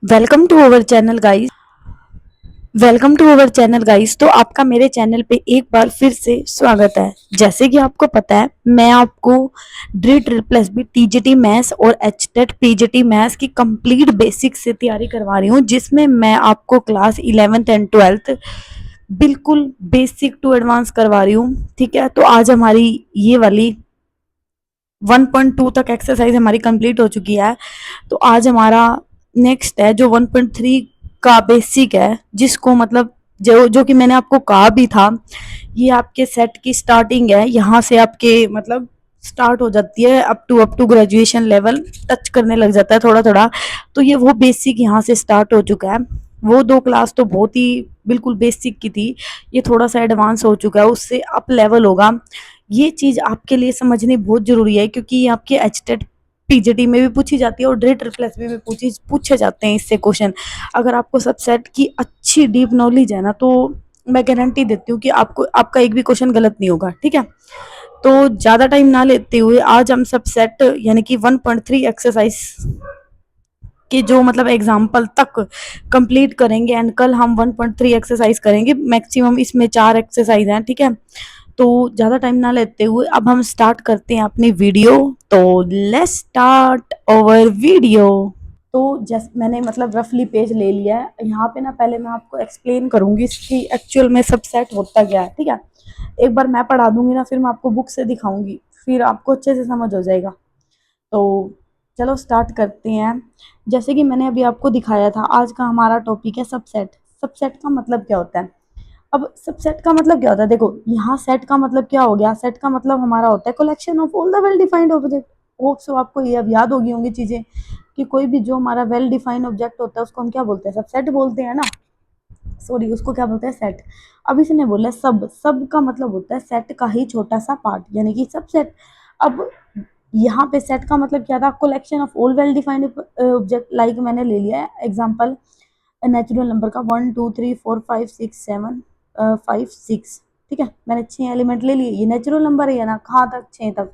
Welcome to our channel guys. Welcome to our channel guys. तो आपका मेरे channel पे एक बार फिर से स्वागत है। जैसे कि आपको पता है, मैं आपको D triple S B TGT maths और एचटेट पीजीटी मैथ्स की कंप्लीट बेसिक से तैयारी करवा रही हूँ, जिसमें मैं आपको क्लास 11th एंड 12th बिल्कुल बेसिक टू एडवांस करवा रही हूँ। ठीक है, तो आज हमारी ये वाली 1.2 तक एक्सरसाइज हमारी कंप्लीट हो चुकी है। तो आज हमारा नेक्स्ट है जो 1.3 का बेसिक है, जिसको मतलब जो कि मैंने आपको कहा भी था, ये आपके सेट की स्टार्टिंग है। यहाँ से आपके मतलब स्टार्ट हो जाती है up to graduation level touch करने लग जाता है थोड़ा थोड़ा। तो ये वो बेसिक यहाँ से स्टार्ट हो चुका है। वो दो क्लास तो बहुत ही बिल्कुल बेसिक की थी, ये थोड़ा सा एडवांस हो चुका है, उससे अप लेवल होगा। ये चीज आपके लिए समझनी बहुत जरूरी है, क्योंकि ये आपके एचटेट पीजीटी में भी पूछी जाती है और ड्री ट्रिपल एस बी में पूछे जाते हैं इससे क्वेश्चन। अगर आपको सबसेट की अच्छी डीप नॉलेज है ना, तो मैं गारंटी देती हूँ कि आपको आपका एक भी क्वेश्चन गलत नहीं होगा। ठीक है, तो ज्यादा टाइम ना लेते हुए आज हम सबसेट यानी कि 1.3 एक्सरसाइज के जो मतलब एग्जाम्पल तक कंप्लीट करेंगे, एंड कल हम 1.3 एक्सरसाइज करेंगे। मैक्सिमम इसमें 4 एक्सरसाइज हैं। ठीक है, तो ज़्यादा टाइम ना लेते हुए अब हम स्टार्ट करते हैं अपनी वीडियो। तो लेट्स स्टार्ट आवर वीडियो। तो जैसे मैंने मतलब रफली पेज ले लिया है यहाँ पे ना, पहले मैं आपको एक्सप्लेन करूंगी इसकी एक्चुअल में सबसेट होता क्या है। ठीक है, एक बार मैं पढ़ा दूंगी ना, फिर मैं आपको बुक से दिखाऊंगी, फिर आपको अच्छे से समझ हो जाएगा। तो चलो स्टार्ट करते हैं। जैसे कि मैंने अभी आपको दिखाया था, आज का हमारा टॉपिक है सबसेट। सबसेट का मतलब क्या होता है? अब सबसेट का मतलब क्या होता है, देखो यहाँ सेट का मतलब क्या हो गया, सेट का मतलब हमारा होता है collection of all the well defined object. Hope so आपको ये अब याद होगी होंगी चीजें, कि कोई भी जो हमारा वेल डिफाइंड ऑब्जेक्ट होता है उसको हम क्या बोलते हैं, सबसेट बोलते हैं ना। सॉरी, उसको क्या बोलते हैं, सेट। अब इसने बोला सब, सब का मतलब होता है सेट का ही छोटा सा पार्ट, यानी कि सबसेट। अब यहाँ पे सेट का मतलब क्या था, collection of all well defined object. Like मैंने ले लिया है एग्जांपल नेचुरल नंबर का 1 2 3 4 5 6 7 5 6। ठीक है, मैंने 6 एलिमेंट ले लिए, ये नेचुरल नंबर है ना, कहाँ तक, 6 तक।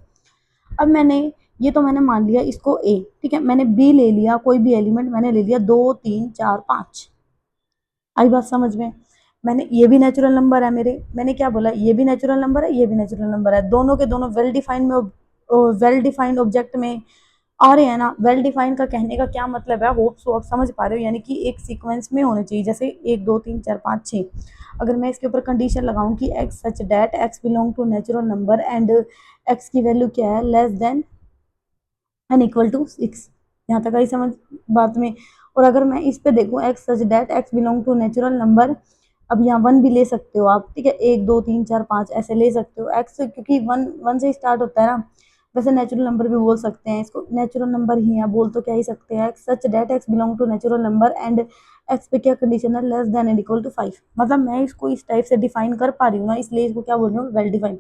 अब मैंने ये तो मैंने मान लिया इसको ए। ठीक है, मैंने बी ले लिया, कोई भी एलिमेंट मैंने ले लिया 2 3 4 5। आई बात समझ में? मैंने ये भी नेचुरल नंबर है मेरे, मैंने क्या बोला, ये भी नेचुरल नंबर है, ये भी नेचुरल नंबर है, दोनों के दोनों वेल डिफाइंड ऑब्जेक्ट में आ रहे हैं ना। वेल डिफाइंड का कहने का क्या मतलब है, होप सो आप समझ पा रहे हो, यानी कि एक सीक्वेंस में होने चाहिए, जैसे 1 2 3 4 5 6। अगर मैं इसके ऊपर कंडीशन लगाऊं कि x such that x belong to natural number and x की वैल्यू क्या है, less than and equal to 6। यहाँ तक आई समझ बात में? और अगर मैं इस पे देखूँ x such that x belong to natural number, अब यहाँ 1 भी ले सकते हो आप। ठीक है, 1 2 3 4 5 ऐसे ले सकते हो एक्स, क्योंकि वन वन से स्टार्ट होता है ना। वैसे नेचुरल नंबर भी बोल सकते हैं इसको, नेचुरल नंबर ही है, बोल तो क्या ही सकते हैं, x such that x belong to natural number and x पे क्या कंडीशन है, less than and equal to 5। मतलब मैं इसको इस टाइप से डिफाइन कर पा रही हूँ ना, इसलिए इसको क्या बोल रही हूँ, वेल डिफाइंड।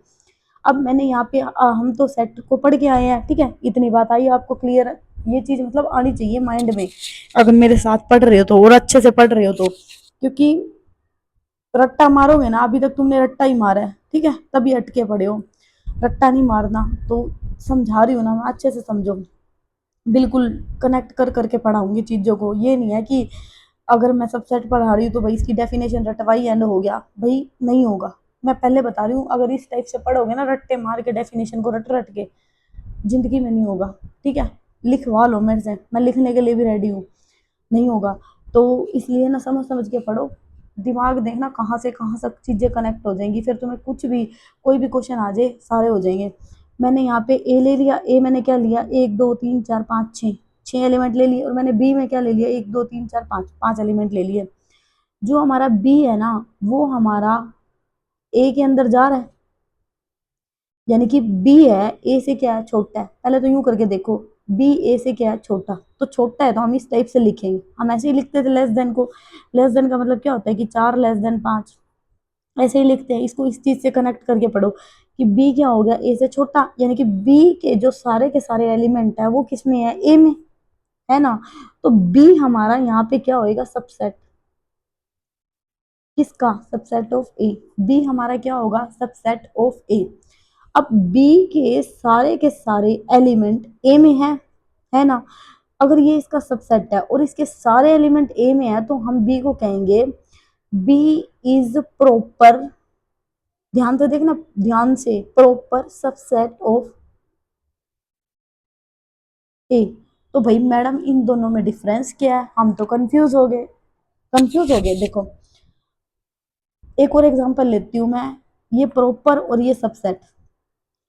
अब मैंने यहाँ पे हम तो सेट को पढ़ के आए हैं। ठीक है, इतनी बात आई आपको क्लियर? ये चीज मतलब आनी चाहिए माइंड में, अगर मेरे साथ पढ़ रहे हो तो, और अच्छे से पढ़ रहे हो तो। क्योंकि रट्टा मारोगे ना, अभी तक तुमने रट्टा ही मारा है, ठीक है, तभी अटके पड़े हो। रट्टा नहीं मारना। तो समझा रही हूँ ना मैं, अच्छे से समझो। बिल्कुल कनेक्ट कर करके पढ़ाऊंगी चीजों को। ये नहीं है कि अगर मैं सबसेट पढ़ा रही हूँ तो भाई इसकी डेफिनेशन रटवाई एंड हो गया, भाई नहीं होगा। मैं पहले बता रही हूँ, अगर इस टाइप से पढ़ोगे ना, रट्टे मार के डेफिनेशन को रट रट के, जिंदगी में नहीं होगा। ठीक है, लिखवा लो मेरे से, मैं लिखने के लिए भी रेडी हूँ, नहीं होगा। तो इसलिए ना समझ समझ के पढ़ो, दिमाग देखना कहाँ से कहाँ तक चीज़ें कनेक्ट हो जाएंगी, फिर तुम्हें कुछ भी कोई भी क्वेश्चन आ जाए सारे हो जाएंगे। मैंने यहाँ पे ए ले लिया, ए मैंने क्या लिया, 1 2 3 4 5 6, 6 एलिमेंट ले लिए। और मैंने बी में क्या ले लिया, 1 2 3 4 5, 5 एलिमेंट ले लिए। जो हमारा बी है ना, वो हमारा ए के अंदर जा रहा है, यानी कि बी है, ए से क्या है, छोटा है। पहले तो यूं करके देखो, बी ए से क्या है, छोटा। तो छोटा है तो हम इस टाइप से लिखेंगे, हम ऐसे ही लिखते थे लेस देन को। लेस देन का मतलब क्या होता है कि 4 < 5, ऐसे ही लिखते हैं इसको। इस चीज से कनेक्ट करके पढ़ो कि बी क्या हो गया, ए से छोटा, यानी कि बी के सारे एलिमेंट है वो किस में है, ए में, है ना। तो बी हमारा यहाँ पे क्या होएगा, सबसेट। किसका, सबसेट ऑफ ए। बी हमारा क्या होगा, सबसेट ऑफ ए। अब बी के सारे एलिमेंट ए में है ना। अगर ये इसका सबसेट है और इसके सारे एलिमेंट ए में है तो हम बी को कहेंगे बी इज प्रॉपर, ध्यान से देखना, ध्यान से, प्रॉपर सबसेट ऑफ ए। तो भाई मैडम इन दोनों में डिफरेंस क्या है, हम तो कंफ्यूज हो गए, कंफ्यूज हो गए। देखो एक और एग्जांपल लेती हूँ मैं, ये प्रॉपर और ये सबसेट,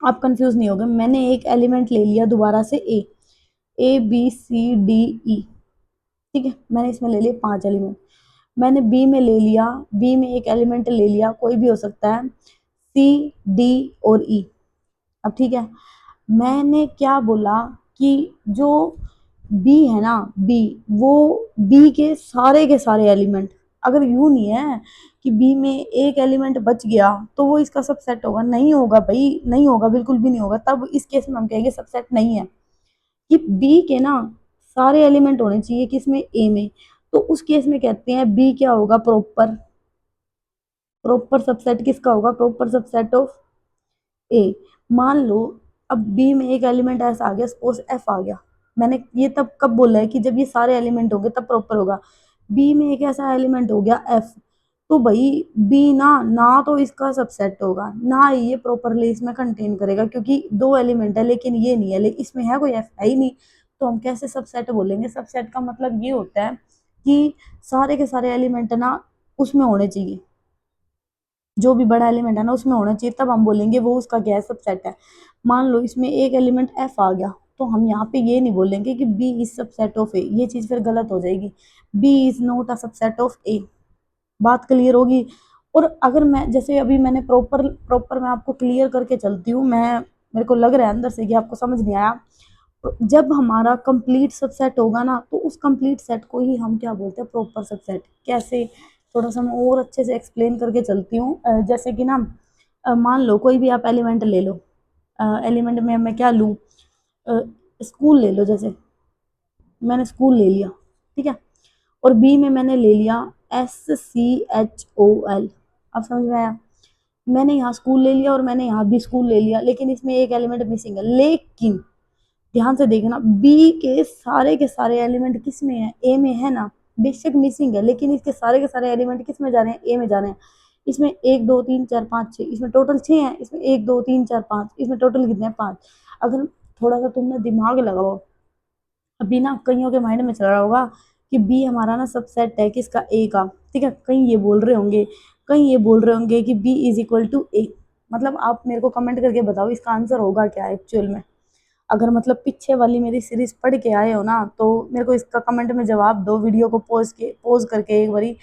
आप कंफ्यूज नहीं हो गए। मैंने एक एलिमेंट ले लिया दोबारा से ए बी सी डी ई, ठीक है, मैंने इसमें ले लिए 5 एलिमेंट। मैंने बी में ले लिया, बी में एक एलिमेंट ले लिया, कोई भी हो सकता है, सी डी और ई। अब ठीक है, मैंने क्या बोला कि जो बी है ना, बी, वो बी के सारे एलिमेंट, अगर यू नहीं है कि बी में एक एलिमेंट बच गया तो वो इसका सबसेट होगा, नहीं होगा भाई, नहीं होगा, बिल्कुल भी नहीं होगा। तब इस केस में हम कहेंगे सबसेट नहीं है, कि बी के ना सारे एलिमेंट होने चाहिए किसमें, ए में। तो उस केस में कहते हैं बी क्या होगा, प्रॉपर, प्रॉपर सबसेट किसका होगा, प्रॉपर सबसेट ऑफ ए। मान लो अब बी में एक एलिमेंट ऐसा आ गया, सपोज एफ आ गया, मैंने ये तब कब बोला है कि जब ये सारे एलिमेंट होंगे तब प्रॉपर होगा। बी में एक ऐसा एलिमेंट हो गया एफ, तो भाई बी ना ना तो इसका सबसेट होगा, ना ही ये प्रॉपरली इसमें कंटेन करेगा, क्योंकि दो एलिमेंट है लेकिन ये नहीं है, लेकिन इसमें है कोई एफ है ही नहीं, तो हम कैसे सबसेट बोलेंगे। सबसेट का मतलब ये होता है कि सारे के सारे एलिमेंट ना उसमें होने चाहिए, जो भी बड़ा एलिमेंट है ना उसमें होना चाहिए, तब हम बोलेंगे वो उसका क्या है, सबसेट है। मान लो इसमें एक एलिमेंट एफ आ गया, तो हम यहाँ पे ये नहीं बोलेंगे कि B is subset of A, ये चीज फिर गलत हो जाएगी। B is not a subset of A, बात क्लियर होगी। और अगर मैं जैसे अभी मैंने प्रॉपर प्रॉपर मैं आपको क्लियर करके चलती हूँ, मैं मेरे को लग रहा है अंदर से कि आपको समझ नहीं आया। जब हमारा कंप्लीट सबसेट होगा ना तो उस कंप्लीट सेट को ही हम क्या बोलते हैं, प्रॉपर सबसेट। कैसे, थोड़ा सा मैं और अच्छे से एक्सप्लेन करके चलती हूँ। जैसे कि ना मान लो कोई भी आप एलिमेंट ले लो, एलिमेंट में मैं क्या लूँ, स्कूल ले लो, जैसे मैंने स्कूल ले लिया, ठीक है, और बी में मैंने ले लिया SCHOL। अब समझ में आया, मैंने यहाँ स्कूल ले लिया और मैंने यहाँ भी स्कूल ले लिया, लेकिन इसमें एक एलिमेंट मिसिंग है। लेकिन ध्यान से देखना, बी के सारे एलिमेंट किस में है, ए में है ना, बेशक मिसिंग है लेकिन इसके सारे के सारे एलिमेंट किस में जा रहे हैं, ए में जा रहे हैं। इसमें 1 2 3 4 5 6, इसमें टोटल 6 है, इसमें 1 2 3 4 5, इसमें टोटल कितने हैं, 5। अगर थोड़ा सा तुमने दिमाग लगाओ, अभी ना कईयों के माइंड में चल रहा होगा कि बी हमारा ना सबसेट है किसका, ए का, ठीक है, कहीं ये बोल रहे होंगे, कहीं ये बोल रहे होंगे कि बी इज इक्वल टू ए। मतलब आप मेरे को कमेंट करके बताओ इसका आंसर होगा क्या एक्चुअल में। अगर मतलब पीछे वाली मेरी सीरीज पढ़ के आए हो ना तो मेरे को इसका कमेंट में जवाब दो, वीडियो को पॉज करके एक बारी।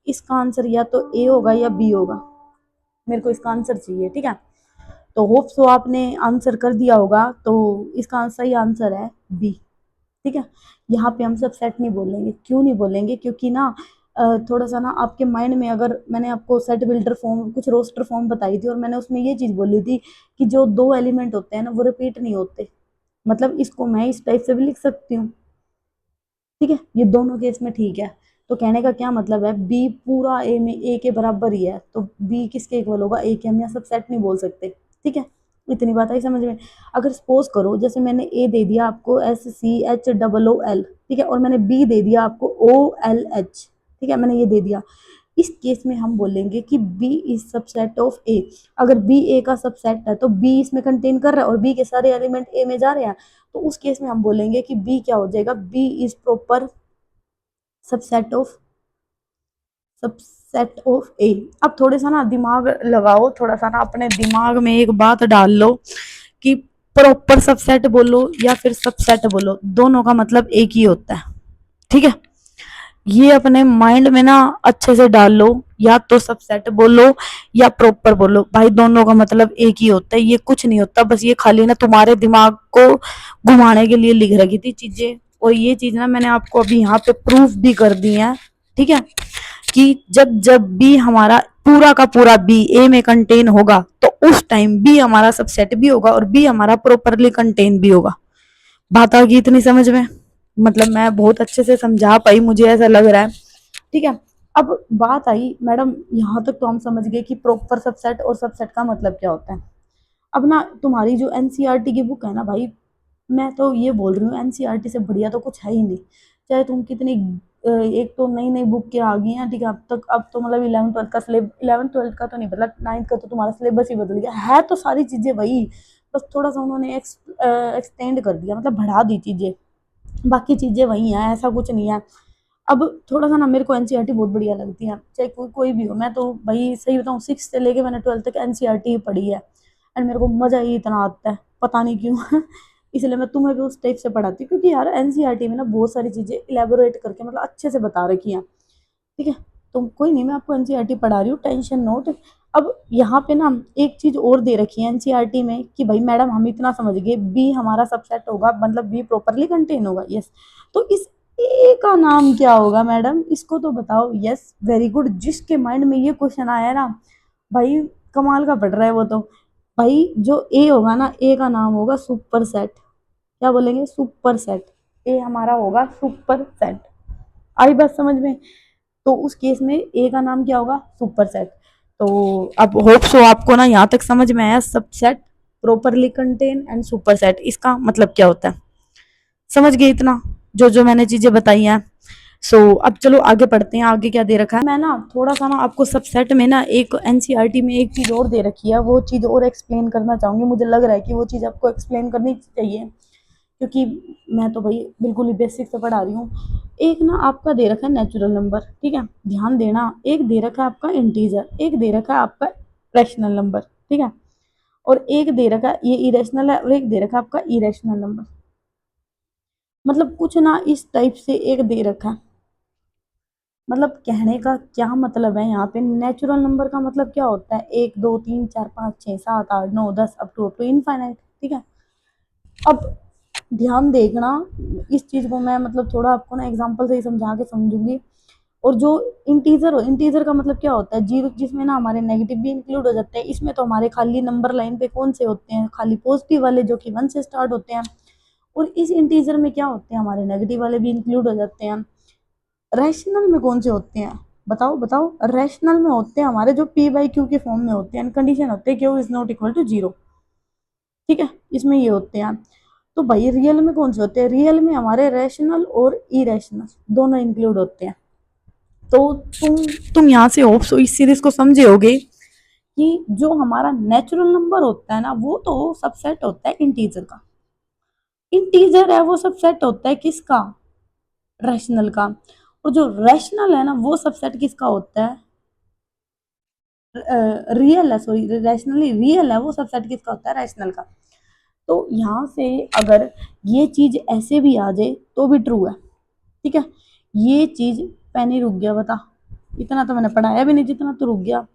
इसका आंसर या तो ए होगा या बी होगा, मेरे को इसका आंसर चाहिए, ठीक है। तो होप सो आपने आंसर कर दिया होगा, तो इसका सही आंसर है बी, ठीक है। यहाँ पे हम सब सेट नहीं बोलेंगे, क्यों नहीं बोलेंगे, क्योंकि ना थोड़ा सा ना आपके माइंड में, अगर मैंने आपको सेट बिल्डर फॉर्म कुछ रोस्टर फॉर्म बताई थी और मैंने उसमें ये चीज बोली थी कि जो दो एलिमेंट होते हैं ना वो रिपीट नहीं होते, मतलब इसको मैं इस टाइप से भी लिख सकती हूँ, ठीक है, ये दोनों केस में ठीक है। तो कहने का क्या मतलब है, बी पूरा ए में ए के बराबर ही है, तो बी किसके इक्वल होगा, ए के। हम यहाँ सब सेट नहीं बोल सकते, ठीक है, इतनी बात आई समझ में। अगर सपोज करो जैसे मैंने ए दे दिया आपको SCHOOL, ठीक है, और मैंने बी दे दिया आपको OLH, ठीक है, मैंने ये दे दिया। इस केस में हम बोलेंगे कि बी इज सबसेट ऑफ ए। अगर बी ए का सबसेट है तो बी इसमें कंटेन कर रहा है और बी के सारे एलिमेंट ए में जा रहे हैं, तो उस केस में हम बोलेंगे कि बी क्या हो जाएगा, B is proper subset of A. अब थोड़े सा ना दिमाग लगाओ, थोड़ा सा ना अपने दिमाग में एक बात डाल लो कि प्रॉपर सबसेट बोलो या फिर सबसेट बोलो, दोनों का मतलब एक ही होता है, ठीक है। ये अपने माइंड में ना अच्छे से डाल लो, या तो सबसेट बोलो या प्रॉपर बोलो, भाई दोनों का मतलब एक ही होता है, ये कुछ नहीं होता, बस ये खाली ना तुम्हारे दिमाग को घुमाने के लिए लिख रखी थी चीजें। और ये चीज ना मैंने आपको अभी यहाँ पे प्रूफ भी कर दी है, ठीक है, कि जब जब बी हमारा पूरा का पूरा बी ए में कंटेन होगा तो उस टाइम बी हमारा सबसेट भी होगा और बी हमारा प्रॉपरली कंटेन भी होगा। बात आ गई इतनी समझ में, मतलब मैं बहुत अच्छे से समझा पाई, मुझे ऐसा लग रहा है, ठीक है। अब बात आई मैडम, यहाँ तक तो हम समझ गए कि प्रॉपर सबसेट और सबसेट का मतलब क्या होता है। अब ना तुम्हारी जो एनसीईआरटी की बुक है ना भाई, मैं तो ये बोल रही हूँ एनसीईआरटी से बढ़िया तो कुछ है ही नहीं। चाहे तुम कितनी एक तो नई नई बुक के आ गई हैं, ठीक है, अब तो मतलब 11th 12th का सिलेबस, 11th 12th का तो नहीं बदला, 9th का तो तुम्हारा सिलेबस ही बदल गया है, तो सारी चीजें वही, बस थोड़ा सा उन्होंने एक्सटेंड कर दिया, मतलब बढ़ा दी चीजें, बाकी चीजें वही हैं, ऐसा कुछ नहीं है। अब थोड़ा सा ना मेरे को एनसीईआरटी बहुत बढ़िया लगती है, चाहे कोई भी हो। मैं तो भाई सही बताऊँ, 6th से लेके मैंने 12th तक एनसीईआरटी पढ़ी है, एंड मेरे को मजा ही इतना आता है, पता नहीं क्यों। इसलिए मैं तुम्हें भी उस टाइप से पढ़ाती हूँ, क्योंकि यार एनसीईआरटी में ना बहुत सारी चीजें इलेबोरेट करके मतलब अच्छे से बता रखी हैं, ठीक है। तो कोई नहीं, मैं आपको एनसीईआरटी पढ़ा रही हूँ, टेंशन नोट। अब यहाँ पे ना एक चीज और दे रखी है एनसीईआरटी में कि भाई मैडम हम इतना समझ गए, बी हमारा सबसेट होगा, मतलब बी प्रॉपरली कंटेन होगा, यस। तो इस ए का नाम क्या होगा मैडम, इसको तो बताओ। यस, वेरी गुड, जिसके माइंड में ये क्वेश्चन आया ना भाई, कमाल का पढ़ रहा है वो तो। भाई जो ए होगा ना, ए का नाम होगा सुपर सेट। क्या बोलेंगे? Super set. ए हमारा होगा सुपर सेट। आई बात समझ में? तो उस केस में ए का नाम क्या होगा? Super set. तो अब होप सो आपको ना यहाँ तक समझ में आया, subset, properly contain and super set, इसका मतलब क्या होता है, समझ गए इतना जो जो मैंने चीजें बताई हैं। अब चलो आगे पढ़ते हैं, आगे क्या दे रखा है। मैं ना थोड़ा सा ना आपको सबसेट में ना एक एनसीईआरटी में एक चीज और दे रखी है, वो चीज और एक्सप्लेन करना चाहूंगी, मुझे लग रहा है कि वो चीज आपको एक्सप्लेन करनी चाहिए, क्योंकि मैं तो भाई बिल्कुल ही बेसिक से पढ़ा रही हूँ। एक ना आपका दे रखा है नेचुरल नंबर, ठीक है, ध्यान देना। एक दे रखा है आपका इंटीजर, एक दे रखा है आपका रैशनल नंबर, ठीक है, और एक दे रखा है ये इरेशनल है, और एक दे रखा है आपका इरेशनल नंबर। मतलब कुछ ना इस टाइप से एक दे रखा है। मतलब कहने का क्या मतलब है, यहाँ पे नेचुरल नंबर का मतलब क्या होता है? 1 2 3 4 5 6 7 8 9 10 अप टू इनफाइनाइट, ठीक है। अब ध्यान देखना, इस चीज को मैं मतलब थोड़ा आपको ना एग्जांपल से ही समझा के समझूंगी। और जो इंटीजर हो, इंटीजर का मतलब क्या होता है? जीरो, जिसमें ना हमारे नेगेटिव भी इंक्लूड हो जाते हैं। इसमें तो हमारे खाली नंबर लाइन पे कौन से होते हैं? खाली पॉजिटिव वाले, जो कि 1 से स्टार्ट होते हैं। और इस इंटीजर में क्या होते हैं? हमारे नेगेटिव वाले भी इंक्लूड हो जाते हैं। रैशनल में कौन से होते हैं? बताओ बताओ। रैशनल में होते हैं हमारे जो पी बाई क्यू के फॉर्म में होते हैं, कंडीशन होते हैं q is not equal to zero, ठीक है, इसमें ये होते हैं। तो भाई रियल में कौन से होते हैं? रियल में हमारे रैशनल और इरेशनल दोनों इंक्लूड होते हैं। तो तुम यहाँ से होप सो इस सीरीज को समझे होगे कि जो हमारा नेचुरल नंबर होता है ना, वो तो सबसेट होता है इंटीजर का। इंटीजर है वो सबसेट होता है किसका? रैशनल का। और जो रैशनल है ना, वो सबसेट किसका होता है? रियल है, सॉरी, रैशनली रियल है वो सबसेट किसका होता है? रैशनल का। तो यहाँ से अगर ये चीज ऐसे भी आ जाए तो भी ट्रू है, ठीक है। ये चीज, पेन ही रुक गया, बता, इतना तो मैंने पढ़ाया भी नहीं जितना तो रुक गया।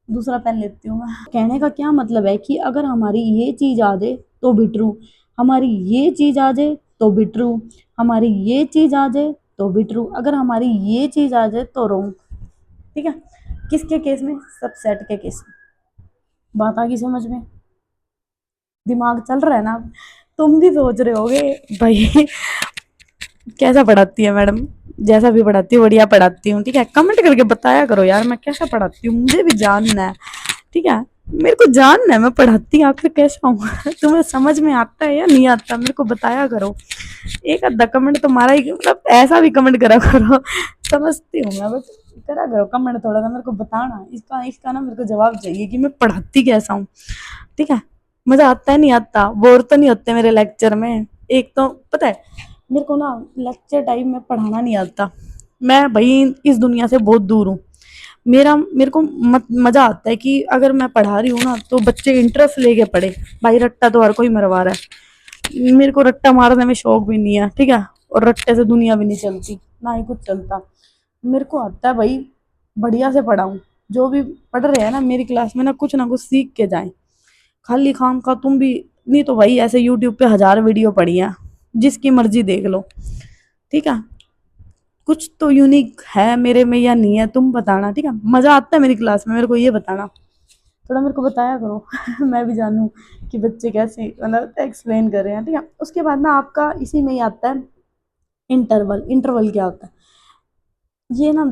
दूसरा पेन लेती हूँ मैं। कहने का क्या मतलब है कि अगर हमारी ये चीज आ जाए तो भी ट्रू, हमारी ये चीज आ जाए तो भी ट्रू, हमारी ये चीज आ जाए तो भी ट्रू, अगर हमारी ये चीज आ जाए तो रॉन्ग, ठीक है। किसके केस में? सबसेट के केस में। बात आ गई समझ में? दिमाग चल रहा है ना? तुम भी सोच रहे होगे भाई कैसा पढ़ाती है मैडम। जैसा भी पढ़ाती हूँ बढ़िया पढ़ाती हूँ, ठीक है। कमेंट करके बताया करो यार मैं कैसा पढ़ाती हूँ, मुझे भी जानना है, ठीक है। मेरे को जानना है मैं पढ़ाती आखिर कैसा हूँ। तुम्हें समझ में आता है या नहीं आता, मेरे को बताया करो। एक आधा कमेंट तुम्हारा ही, मतलब ऐसा भी कमेंट करा करो। समझती हूँ मैं, बट करा करो कमेंट थोड़ा सा, मेरे को बताना इसका इसका ना मेरे को जवाब चाहिए कि मैं पढ़ाती कैसा हूँ, ठीक है। मजा आता है नहीं आता? बोर तो नहीं होते मेरे लेक्चर में? एक तो पता है मेरे को ना लेक्चर टाइम में पढ़ाना नहीं आता। मैं भाई इस दुनिया से बहुत दूर हूँ। मेरे को मजा आता है कि अगर मैं पढ़ा रही हूँ ना तो बच्चे इंटरेस्ट लेके पढ़े। भाई रट्टा तो हर कोई मरवा रहा है, मेरे को रट्टा मारने में शौक भी नहीं है, ठीक है। और रट्टे से दुनिया भी नहीं चलती, ना ही कुछ चलता। मेरे को आता है भाई बढ़िया से पढ़ाऊँ, जो भी पढ़ रहे हैं ना मेरी क्लास में ना कुछ सीख के जाए। खाली खाम का तुम भी, नहीं तो भाई ऐसे यूट्यूब पे 1000 वीडियो पड़ी है, जिसकी मर्जी देख लो, ठीक है। कुछ तो यूनिक है मेरे में या नहीं है, तुम बताना, ठीक है। मजा आता है मेरी क्लास में, मेरे को ये बताना, थोड़ा मेरे को बताया करो। मैं भी जानूं कि बच्चे कैसे मतलब एक्सप्लेन कर रहे हैं, ठीक है। उसके बाद ना आपका इसी में ही आता है इंटरवल। इंटरवल क्या होता है? ये ना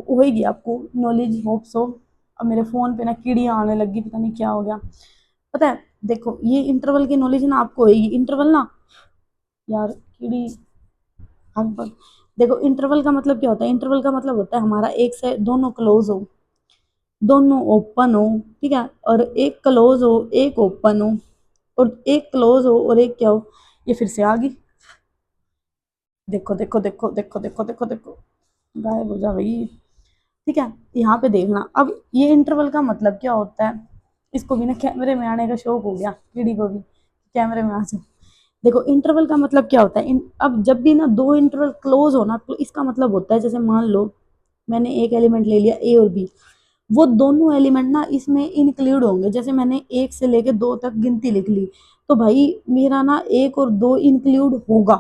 होएगी आपको नॉलेज, होप सो। अब मेरे फोन पे ना कीड़ियां आने लगी, पता नहीं क्या हो गया। पता है, देखो ये इंटरवल की नॉलेज ना आपको होएगी। इंटरवल ना यार कीड़ी हम पर। देखो इंटरवल का मतलब क्या होता है, इंटरवल का मतलब होता है हमारा एक से दोनों क्लोज हो, दोनों ओपन हो, ठीक है, और एक क्लोज हो एक ओपन हो, और एक क्लोज हो और एक क्या हो। ये फिर से आ गई, देखो देखो देखो देखो देखो देखो देखो, गायब हो जा भाई। ठीक है, यहाँ पे देखना अब ये इंटरवल का मतलब क्या होता है। इसको भी ना कैमरे में आने का शौक हो गया कीड़ी को भी, कैमरे में आ जाए। देखो इंटरवल का मतलब क्या होता है, अब जब भी ना दो इंटरवल क्लोज हो ना, तो इसका मतलब होता है जैसे मान लो मैंने एक एलिमेंट ले लिया ए और बी, वो दोनों एलिमेंट ना इसमें इंक्लूड होंगे। जैसे मैंने एक से लेके दो तक गिनती लिख ली, तो भाई मेरा ना एक और दो इंक्लूड होगा।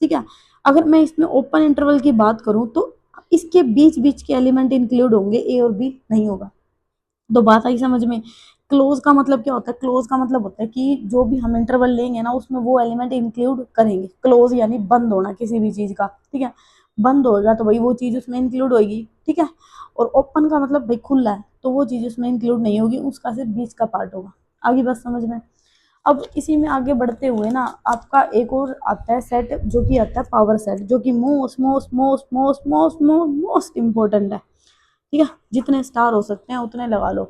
ठीक है, अगर मैं इसमें ओपन इंटरवल की बात करूं तो इसके बीच बीच के एलिमेंट इंक्लूड होंगे, ए और बी नहीं होगा। तो बात आई समझ में। क्लोज का मतलब क्या होता है, क्लोज का मतलब होता है कि जो भी हम इंटरवल लेंगे ना उसमें वो एलिमेंट इंक्लूड करेंगे। क्लोज यानी बंद होना किसी भी चीज का, ठीक है, बंद होगा तो भाई वो चीज उसमें इंक्लूड होगी, ठीक है। और ओपन का मतलब भाई खुला है, तो वो चीज उसमें इंक्लूड नहीं होगी, उसका सिर्फ बीच का पार्ट होगा। आगे बस समझ में। अब इसी में आगे बढ़ते हुए ना आपका एक और आता है सेट, जो कि आता है पावर सेट, जो कि most most most most most most most important है। ठीक है, जितने स्टार हो सकते हैं उतने लगा लो।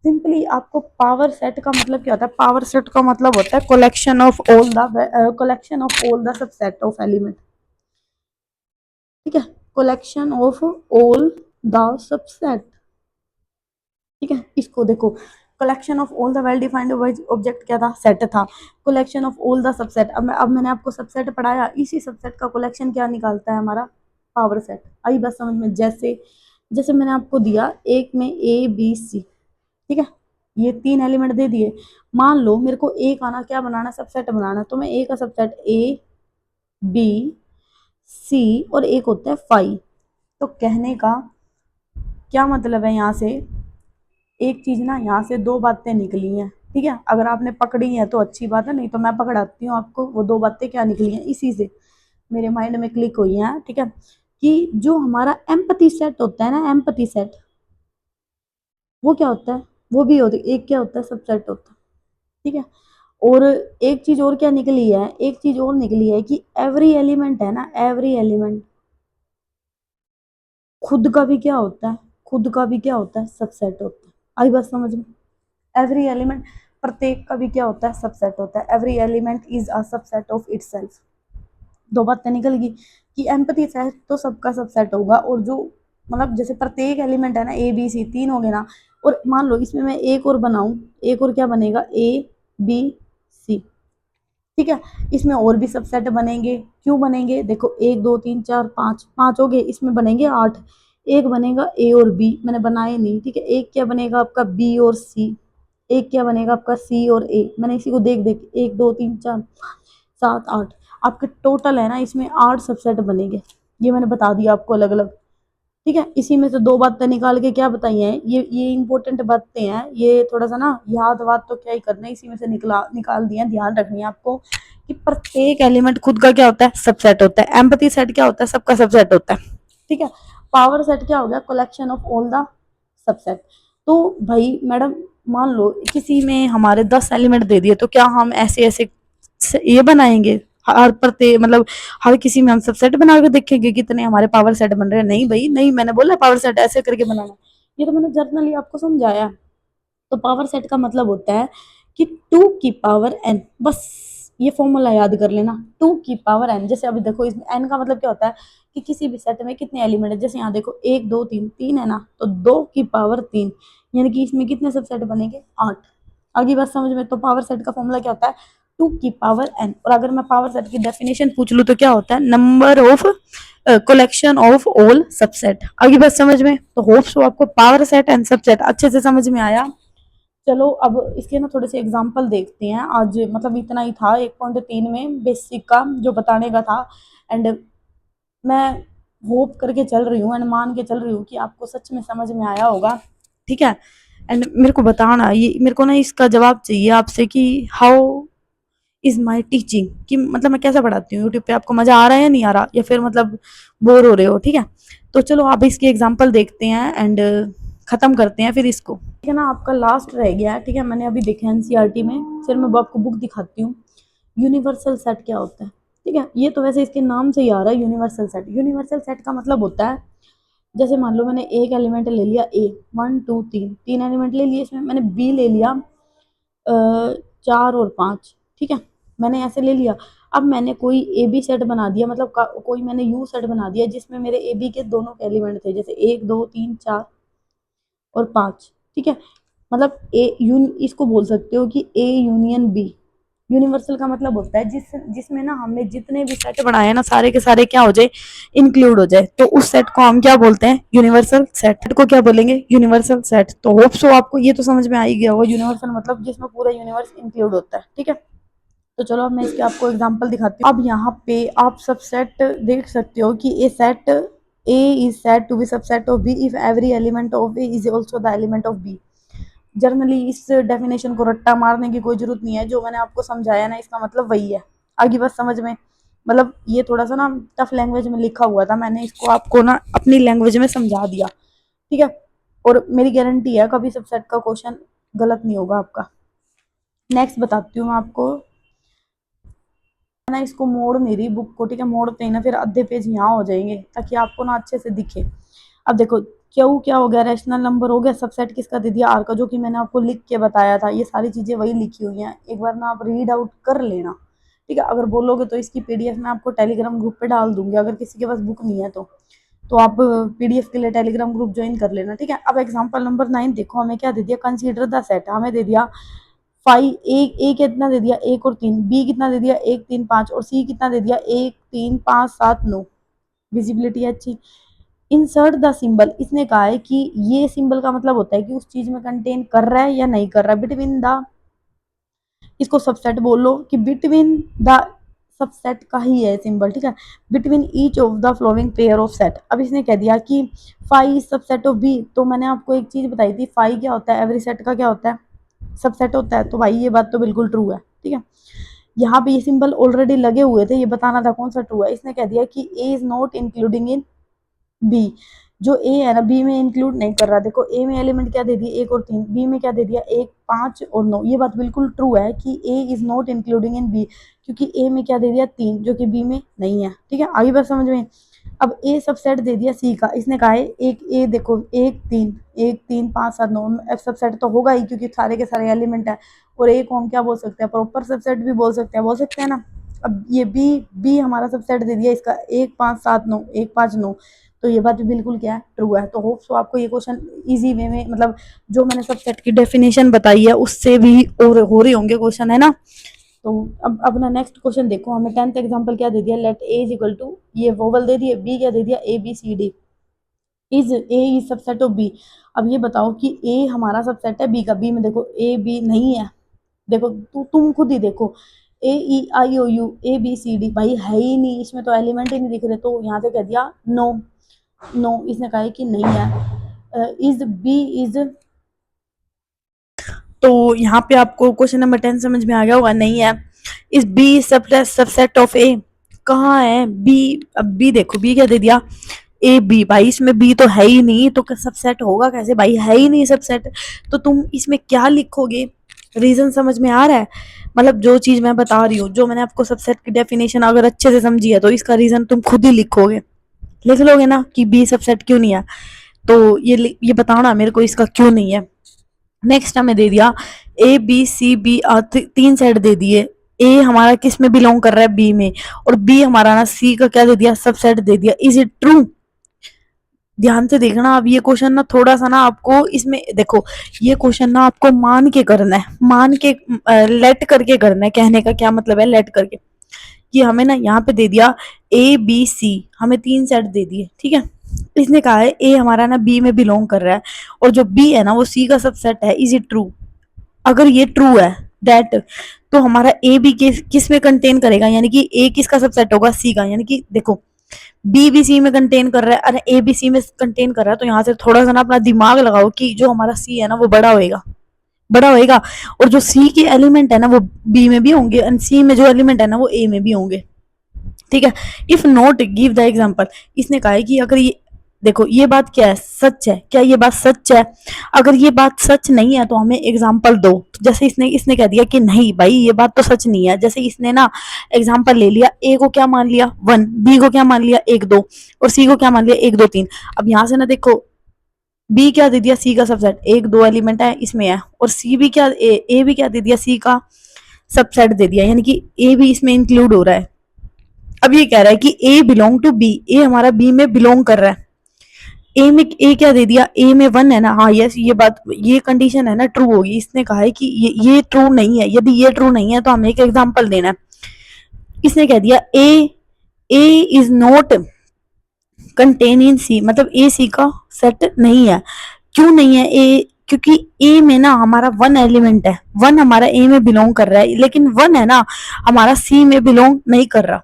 सिंपली आपको पावर सेट का मतलब क्या होता है, पावर सेट का मतलब होता है collection of all the subset of element. ठीक है, collection of all the subset. ठीक है, इसको देखो, collection of all the well defined object क्या था, सेट था। Collection of all the subset, अब मैंने आपको सबसेट पढ़ाया, इसी सबसेट का कलेक्शन क्या निकालता है हमारा, पावर सेट। आई बात समझ में। जैसे जैसे मैंने आपको दिया एक में ए बी सी, ठीक है, ये तीन एलिमेंट दे दिए। मान लो मेरे को ए का ना क्या बनाना, सबसेट बनाना, तो मैं ए का सबसेट ए बी सी और एक होता है फाइव। तो कहने का क्या मतलब है, यहाँ से एक चीज ना, यहाँ से दो बातें निकली हैं। ठीक है, अगर आपने पकड़ी है तो अच्छी बात है, नहीं तो मैं पकड़ाती हूँ आपको वो दो बातें क्या निकली हैं, इसी से मेरे माइंड में क्लिक हुई हैं। ठीक है, कि जो हमारा एम्पैथी सेट होता है ना, एम्पैथी सेट, वो क्या होता है, वो भी होती एक क्या होता है, सबसेट होता है। ठीक है, और एक चीज और क्या निकली है, एक चीज और निकली है कि एवरी एलिमेंट है ना, एवरी एलिमेंट खुद का भी क्या होता है, खुद का भी क्या होता है, सबसेट होता है। आई बात समझ में। एवरी एलिमेंट, प्रत्येक का भी क्या होता है, सबसेट होता है। Every element is a subset of itself. दो बातें निकल गई कि एम्पैथी सेट तो सबका सबसेट होगा, और जो मतलब जैसे प्रत्येक एलिमेंट है ना, ए बी सी तीन हो गए ना, और मान लो इसमें मैं एक और बनाऊं, एक और क्या बनेगा, ए बी सी। ठीक है, इसमें और भी सबसेट बनेंगे, क्यों बनेंगे, देखो एक दो तीन चार पाँच, पाँच हो गए, इसमें बनेंगे आठ। एक बनेगा ए और बी, मैंने बनाए नहीं, ठीक है। एक क्या बनेगा आपका, बी और सी। एक क्या बनेगा आपका, सी और ए। मैंने इसी को देख देख, एक दो तीन चार सात आठ, आपके टोटल है ना इसमें आठ सबसेट बनेंगे। ये मैंने बता दिया आपको अलग अलग। ठीक है, इसी में से दो बातें निकाल के क्या बताई हैं, ये इंपॉर्टेंट बातें हैं, ये थोड़ा सा ना याद वाद तो क्या ही करना है, इसी में से निकाल दिया, ध्यान रखनी है आपको कि प्रत्येक एलिमेंट खुद का क्या होता है, सबसेट होता है। एम्पैथी सेट क्या होता है, सबका सबसेट होता है। ठीक है, पावर सेट क्या हो गया, collection of all the subset. तो भाई मैडम, मान लो किसी में हमारे 10 एलिमेंट दे दिए, तो क्या हम ऐसे ऐसे ये बनाएंगे हर प्रत्येक मतलब हर किसी में हम सबसेट बना के देखेंगे कितने हमारे पावर सेट बन रहे हैं, नहीं भाई नहीं, मैंने बोला पावर सेट ऐसे करके बनाना। ये तो मैंने जर्नली आपको समझाया। तो पावर सेट का मतलब होता है कि टू की पावर एन, बस ये फॉर्मूला याद कर लेना, टू की पावर एन। जैसे अभी देखो इसमें एन का मतलब क्या होता है कि किसी भी सेट में कितने एलिमेंट है, जैसे यहाँ देखो एक दो तीन, तीन है ना, तो दो की पावर तीन, यानी कि इसमें कितने सबसेट बनेंगे, आठ। आगे बात समझ में। तो पावर सेट का फॉर्मूला क्या होता है, टू की पावर एन। और अगर मैं पावर सेट की डेफिनेशन पूछ लूँ तो क्या होता है, number of collection of all subset. आगे बात समझ में। तो होप्स आपको पावर सेट एंड सबसेट अच्छे से समझ में आया। चलो अब इसके ना थोड़े से एग्जाम्पल देखते हैं। आज मतलब इतना ही था 1.3 में बेसिक का जो बताने का था। एंड मैं होप करके चल रही हूँ एंड मान के चल रही हूँ कि आपको सच में समझ में आया होगा। ठीक है, एंड मेरे को बताना, ये मेरे को ना इसका जवाब चाहिए आपसे कि हाउ इज माई टीचिंग, कि मतलब मैं कैसा पढ़ाती हूँ यूट्यूब पे, आपको मजा आ रहा है या नहीं आ रहा, या फिर मतलब बोर हो रहे हो। ठीक है, तो चलो आप इसकी एग्जाम्पल देखते हैं एंड खत्म करते हैं फिर इसको। ठीक है ना, आपका लास्ट रह गया है। ठीक है, मैंने अभी देखा एनसीईआरटी में, फिर मैं आपको बुक दिखाती हूँ। यूनिवर्सल सेट क्या होता है, ठीक है। ये तो वैसे इसके नाम से ही आ रहा है यूनिवर्सल सेट। यूनिवर्सल सेट का मतलब होता है, जैसे मान लो मैंने एक एलिमेंट ले लिया ए, वन टू तीन, तीन एलिमेंट ले लिए, इसमें मैंने बी ले लिया 4 और 5, ठीक है, मैंने ऐसे ले लिया। अब मैंने कोई ए बी सेट बना दिया, मतलब कोई मैंने यू सेट बना दिया जिसमें मेरे ए बी के दोनों एलिमेंट थे, जैसे 1 2 3 4 और 5, ठीक है। मतलब इसको बोल सकते हो कि ए यूनियन बी। यूनिवर्सल का मतलब होता है जिसमें ना हमने जितने भी सेट बनाए हैं ना, सारे के सारे क्या हो जाए, इंक्लूड हो जाए, तो उस सेट को हम क्या बोलते हैं, यूनिवर्सल सेट को क्या बोलेंगे, यूनिवर्सल सेट। तो होप सो आपको ये तो समझ में आ ही गया होगा, यूनिवर्सल मतलब जिसमें पूरा यूनिवर्स इंक्लूड होता है, ठीक है। तो चलो अब मैं इसके आपको एग्जांपल दिखाती हूँ। अब यहाँ पे आप सबसेट देख सकते हो कि a set A is said to be subset of B if every element of A is also the element of B. Generally इस डेफिनेशन को रट्टा मारने की कोई जरूरत नहीं है, जो मैंने आपको समझाया ना इसका मतलब वही है, आगे बस समझ में। मतलब ये थोड़ा सा ना टफ लैंग्वेज में लिखा हुआ था, मैंने इसको आपको ना अपनी लैंग्वेज में समझा दिया, ठीक है। और मेरी गारंटी है कभी सबसेट का क्वेश्चन गलत नहीं होगा आपका। नेक्स्ट बताती हूँ मैं आपको, ना इसको मोड़ नहीं रही बुक को, ठीक है, मोड़ते ही ना फिर आधे पेज यहाँ हो जाएंगे ताकि आपको ना अच्छे से दिखे। अब देखो क्यू क्या हो गया, रैशनल नंबर हो गया, सबसेट किसका दे दिया, आर का, जो कि मैंने आपको लिख के बताया था। ये सारी चीजें वही लिखी हुई हैं, एक बार ना आप रीड आउट कर लेना, ठीक है। अगर बोलोगे तो इसकी पीडीएफ मैं आपको टेलीग्राम ग्रुप पे डाल दूंगी, अगर किसी के पास बुक नहीं है तो आप पीडीएफ के लिए टेलीग्राम ग्रुप ज्वाइन कर लेना, ठीक है। अब एग्जांपल नंबर 9 देखो, हमें क्या दे दिया, कंसीडर द सेट, हमें दे दिया फाइव, ए कितना दे दिया, 1 और 3, बी कितना दे दिया, 1 3 5, और सी कितना दे दिया, 1 3 5 7 9। विजिबिलिटी है अच्छी। इंसर्ट द सिंबल, इसने कहा है कि ये सिंबल का मतलब होता है कि उस चीज में कंटेन कर रहा है या नहीं कर रहा है। बिटवीन द, इसको सबसेट बोलो कि बिटवीन द, सबसेट का ही है सिंबल, ठीक है। Between each of the flowing pair of set. अब इसने कह दिया कि फाइव सबसेट ऑफ बी, तो मैंने आपको एक चीज बताई थी, फाइव क्या होता है, एवरी सेट का क्या होता है, सबसेट होता है। तो भाई ये बात तो बिल्कुल ट्रू है, ठीक है। यहाँ पे ये सिंबल ऑलरेडी लगे हुए थे, ये बताना था कौन सा ट्रू है। इसने कह दिया कि A is not including in B, जो ए है ना बी में इंक्लूड नहीं कर रहा। देखो ए में एलिमेंट क्या दे दिए, 1 और 3, बी में क्या दे दिया, 1 5 और 9। ये बात बिल्कुल ट्रू है कि A is not including in B, क्योंकि ए में क्या दे दिया, 3, जो कि बी में नहीं है, ठीक है। आगे बात समझ में। अब ए सबसेट दे दिया सी का, इसने कहा है एक ए देखो, 1 3 1 3 5 7 9 सबसेट तो होगा ही, क्योंकि सारे के सारे एलिमेंट है। और ए को हम क्या बोल सकते हैं, प्रॉपर सबसेट भी बोल सकते हैं ना। अब ये बी हमारा सबसेट दे दिया इसका, 1 5 7 9, 1 5 9। तो ये बात भी बिल्कुल क्या है, ट्रू है। तो होप सो आपको ये क्वेश्चन इजी वे में, मतलब जो मैंने सबसेट की डेफिनेशन बताई है उससे भी और हो रहे होंगे क्वेश्चन, है ना। तो अब अपना नेक्स्ट क्वेश्चन देखो, हमें 10th एग्जांपल क्या दे दिया, let A is equal to, ये वोवल दे दिए, बी क्या दे दिया, A B C D, is A is subset of B. अब ये बताओ कि ए हमारा सबसेट है बी का, बी में देखो ए बी नहीं है, देखो तुम खुद ही देखो, A E I O U A B C D भाई है ही नहीं, इसमें तो एलिमेंट ही नहीं दिख रहे। तो यहाँ से कह दिया नो, नो इसने कहा है कि नहीं है। इज बी इज, तो यहाँ पे आपको क्वेश्चन नंबर 10 समझ में आ गया होगा, नहीं है। इस बी सबसेट ऑफ ए, कहाँ है बी, अब बी देखो, बी क्या दे दिया, ए बी, भाई इसमें बी तो है ही नहीं, तो सबसेट होगा कैसे, भाई है ही नहीं सबसेट। तो तुम इसमें क्या लिखोगे, रीजन समझ में आ रहा है, मतलब जो चीज मैं बता रही हूँ, जो मैंने आपको सबसेट की डेफिनेशन अगर अच्छे से समझी है, तो इसका रीजन तुम खुद ही लिखोगे, लिख लोगे ना कि बी सबसेट क्यों नहीं है। तो ये बताना मेरे को इसका क्यों नहीं है। नेक्स्ट हमें दे दिया A B C B, 3 set दे दिए, ए हमारा किस में बिलोंग कर रहा है, बी में, और बी हमारा ना सी का क्या दे दिया, सबसेट दे दिया। इज इट ट्रू, ध्यान से देखना। अब ये क्वेश्चन ना थोड़ा सा ना आपको इसमें देखो, ये क्वेश्चन ना आपको मान के करना है, मान के लेट करके करना है। कहने का क्या मतलब है लेट करके, कि हमें ना यहाँ पे दे दिया ए बी सी, हमें 3 सेट दे दिए, ठीक है। इसने कहा है ए हमारा ना बी में बिलोंग कर रहा है, और जो बी है ना वो सी का सबसेट है। इज इट ट्रू, अगर ये ट्रू है दैट, तो हमारा ए बी किस में कंटेन करेगा, यानी कि ए किसका सबसेट होगा, सी का। यानी कि देखो बी बी सी में कंटेन कर रहा है, अरे ए बी सी में कंटेन कर रहा है, तो यहाँ से थोड़ा सा ना अपना दिमाग लगाओ कि जो हमारा सी है ना वो बड़ा होएगा, बड़ा होएगा, और जो सी के एलिमेंट है ना वो बी में भी होंगे, और सी में जो एलिमेंट है ना वो ए में भी होंगे, ठीक है। If not give the example, इसने कहा है कि अगर ये देखो ये बात क्या है, सच है क्या, ये बात सच है? अगर ये बात सच नहीं है तो हमें एग्जाम्पल दो। तो जैसे इसने इसने कह दिया कि नहीं भाई ये बात तो सच नहीं है, जैसे इसने ना एग्जाम्पल ले लिया, ए को क्या मान लिया 1, बी को क्या मान लिया 1 2, और सी को क्या मान लिया 1 2 3। अब यहाँ से ना देखो, बी क्या दे दिया सी का सबसेट, 1 2 एलिमेंट है इसमें है, और सी भी क्या ए भी क्या दे दिया सी का सबसेट दे दिया, यानी कि ए भी इसमें इंक्लूड हो रहा है। अब ये कह रहा है कि ए बिलोंग टू बी, ए हमारा बी में बिलोंग कर रहा है। ए में ए क्या दे दिया, ए में 1 है ना, हाँ यस ये बात, ये कंडीशन है ना ट्रू होगी। इसने कहा है कि ये ट्रू नहीं है, यदि ये ट्रू नहीं है तो हमें एक एग्जांपल देना है। इसने कह दिया ए इज नॉट कंटेन इन सी, मतलब ए सी का सेट नहीं है। क्यों नहीं है ए, क्योंकि ए में ना हमारा 1 एलिमेंट है, 1 हमारा ए में बिलोंग कर रहा है, लेकिन 1 है ना हमारा सी में बिलोंग नहीं कर रहा।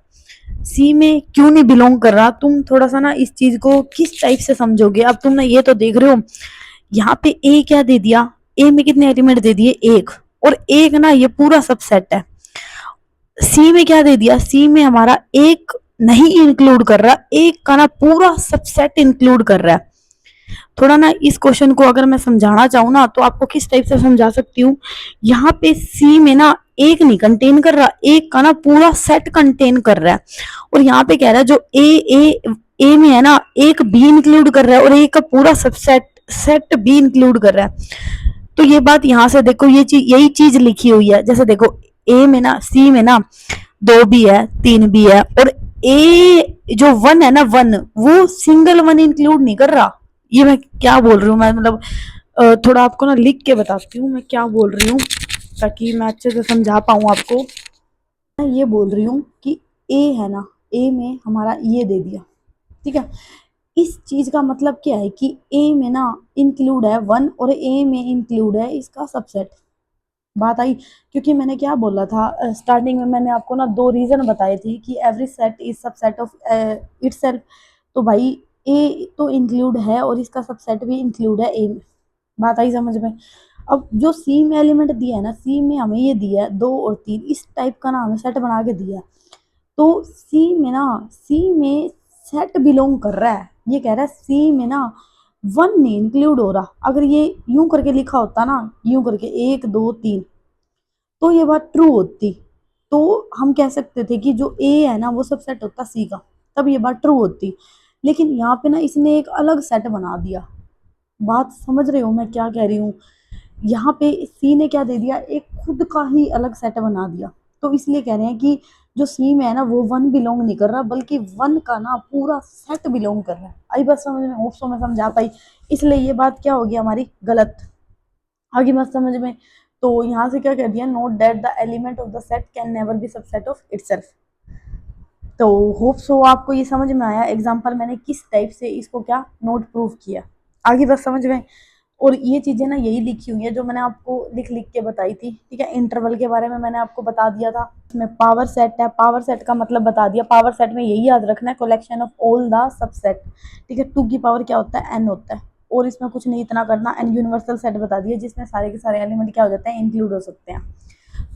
सी में क्यों नहीं बिलोंग कर रहा, तुम थोड़ा सा ना इस चीज को किस टाइप से समझोगे। अब तुम ना ये तो देख रहे हो, यहाँ पे ए क्या दे दिया, ए में कितने एलिमेंट दे दिए 1, और एक ना ये पूरा सबसेट है। सी में क्या दे दिया, सी में हमारा एक नहीं इंक्लूड कर रहा, एक का ना पूरा सबसेट इंक्लूड कर रहा है। थोड़ा ना इस क्वेश्चन को अगर मैं समझाना चाहूँ ना तो आपको किस टाइप से समझा सकती हूँ। यहाँ पे सी में ना एक नहीं कंटेन कर रहा, एक का ना पूरा सेट कंटेन कर रहा है। और यहाँ पे कह रहा है जो ए में है ना एक बी इंक्लूड कर रहा है, और एक का पूरा सबसेट सेट बी इंक्लूड कर रहा है। तो ये बात यहाँ से देखो, ये चीज यही चीज लिखी हुई है। जैसे देखो ए में ना सी में ना 2 भी है 3 भी है, और ए जो 1 है ना 1 वो सिंगल 1 इंक्लूड नहीं कर रहा। ये मैं क्या बोल रही हूँ, मैं मतलब थोड़ा आपको ना लिख के बताती हूँ मैं क्या बोल रही हूँ, ताकि मैं अच्छे से समझा पाऊँ आपको। मैं ये बोल रही हूँ कि ए है ना, ए में हमारा ये दे दिया, ठीक है। इस चीज का मतलब क्या है कि ए में ना इंक्लूड है 1, और ए में इंक्लूड है इसका सबसेट। बात आई, क्योंकि मैंने क्या बोला था स्टार्टिंग में, मैंने आपको ना 2 रीजन बताए थे कि every set is subset of itself. तो भाई ए तो इंक्लूड है और इसका सबसेट भी इंक्लूड है ए में। बात आई समझ में? अब जो सी में एलिमेंट दिया है ना, सी में हमें ये दिया है 2 और 3, इस टाइप का ना हमें सेट बना के दिया है। तो सी में ना, सी में सेट बिलोंग कर रहा है, ये कह रहा है सी में ना 1 नहीं इंक्लूड हो रहा। अगर ये यूं करके लिखा होता ना, यूं करके 1 2 3, तो ये बात ट्रू होती। तो हम कह सकते थे कि जो ए है ना वो सब सेट होता सी का, तब ये बात ट्रू होती। लेकिन यहाँ पे ना इसने एक अलग सेट बना दिया। बात समझ रहे हो मैं क्या कह रही हूँ? यहाँ पे सी ने क्या दे दिया, एक खुद का ही अलग सेट बना दिया। तो इसलिए कह रहे हैं कि जो सी में है ना वो 1 बिलोंग नहीं कर रहा, बल्कि 1 का ना पूरा सेट बिलोंग कर रहा है। आई बात समझ में? होप सो मैं समझा पाई। इसलिए ये बात क्या होगी हमारी गलत। आगे बात समझ में? तो यहाँ से क्या कह दिया, note that the element of the set can never be subset of itself. तो होप सो आपको ये समझ में आया एग्जाम्पल मैंने किस टाइप से इसको क्या नोट प्रूफ किया। आगे बस समझ में? और ये चीजें ना यही लिखी हुई है जो मैंने आपको लिख लिख के बताई थी, ठीक है। इंटरवल के बारे में मैंने आपको बता दिया था, इसमें पावर सेट है, पावर सेट का मतलब बता दिया। पावर सेट में यही याद रखना है, collection of all the subset, ठीक है। 2 की पावर क्या होता है, n होता है, और इसमें कुछ नहीं इतना करना। एंड यूनिवर्सल सेट बता दिया जिसमें सारे के सारे एलिमेंट क्या हो जाते हैं, इंक्लूड हो सकते हैं।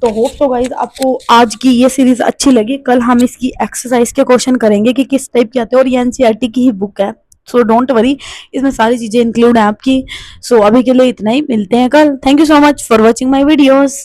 तो होप सो गाइज आपको आज की ये सीरीज अच्छी लगी। कल हम इसकी एक्सरसाइज के क्वेश्चन करेंगे कि किस टाइप के आते हैं, और ये एनसीईआरटी की ही बुक है, सो डोंट वरी, इसमें सारी चीजें इंक्लूड है आपकी। सो अभी के लिए इतना ही, मिलते हैं कल। Thank you so much for watching my videos.